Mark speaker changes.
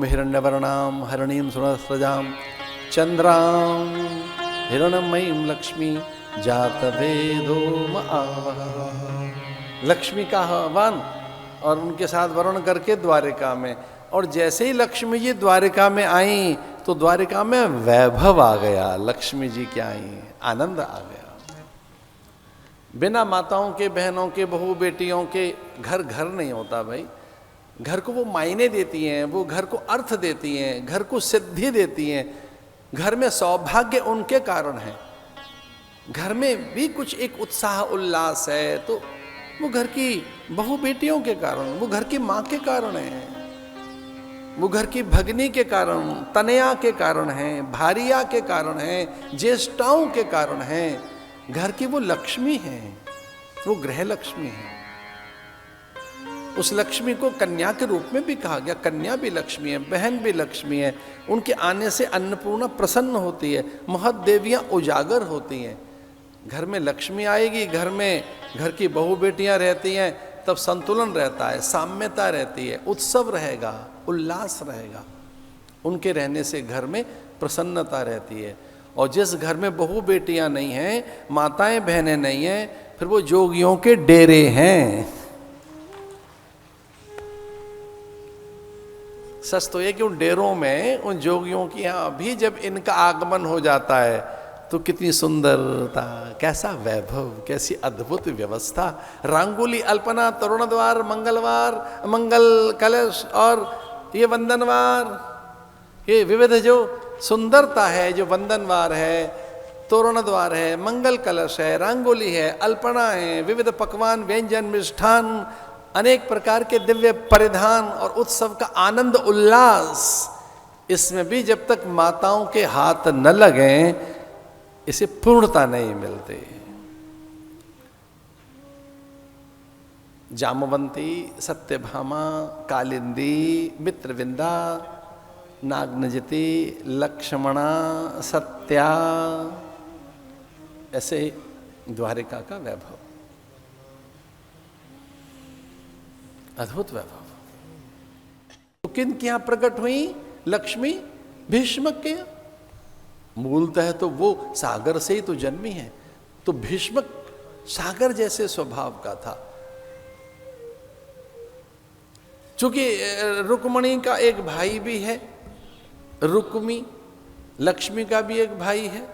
Speaker 1: ओम हिरण्यवर्णाम हरिणीं सुरसृजाम चंद्रां हिरण्मयीं लक्ष्मी जातवेदो आवह। लक्ष्मी का आह्वान और उनके साथ वरुण करके द्वारिका में, और जैसे ही लक्ष्मी जी द्वारिका में आई तो द्वारिका में वैभव आ गया। लक्ष्मी जी क्या आई, आनंद आ गया। बिना माताओं के, बहनों के, बहू बेटियों के घर घर नहीं होता भाई। घर को वो मायने देती हैं, वो घर को अर्थ देती हैं, घर को सिद्धि देती हैं। घर में सौभाग्य उनके कारण है। घर में भी कुछ एक उत्साह उल्लास है तो वो घर की बहू बेटियों के कारण, वो घर की माँ के कारण है, वो घर की भगनी के कारण, तनया के कारण है, भारिया के कारण है, ज्येष्ठाओं के कारण है। घर की वो लक्ष्मी है, वो गृह लक्ष्मी है। उस लक्ष्मी को कन्या के रूप में भी कहा गया। कन्या भी लक्ष्मी है, बहन भी लक्ष्मी है। उनके आने से अन्नपूर्णा प्रसन्न होती है, महदेवियां उजागर होती हैं। घर में लक्ष्मी आएगी, घर में घर की बहू बेटियां रहती हैं, तब संतुलन रहता है, साम्यता रहती है, उत्सव रहेगा, उल्लास रहेगा। उनके रहने से घर में प्रसन्नता रहती है। और जिस घर में बहू बेटियां नहीं हैं, माताएं बहनें नहीं हैं, फिर वो जोगियों के डेरे हैं। सच तो ये कि उन डेरों में, उन जोगियों की यहाँ भी जब इनका आगमन हो जाता है तो कितनी सुंदरता, कैसा वैभव, कैसी अद्भुत व्यवस्था। रंगोली, अल्पना, तोरण द्वार, मंगलवार, मंगल कलश और ये वंदनवार, ये विविध जो सुंदरता है, जो वंदनवार है, तोरण द्वार है, मंगल कलश है, रंगोली है, अल्पना है, विविध पकवान, व्यंजन, मिष्ठान, अनेक प्रकार के दिव्य परिधान और उत्सव का आनंद उल्लास, इसमें भी जब तक माताओं के हाथ न लगें इसे पूर्णता नहीं मिलती। जामवंती, सत्यभामा, कालिंदी, मित्रविंदा, नागनजती, लक्ष्मणा, सत्या, ऐसे द्वारिका का वैभव, अद्भुत वैभव। तो किन के यहां प्रकट हुई लक्ष्मी? भीष्मक के। मूलतः तो वो सागर से ही तो जन्मी है, तो भीष्मक सागर जैसे स्वभाव का था। चूंकि रुक्मणी का एक भाई भी है, रुक्मी, लक्ष्मी का भी एक भाई है,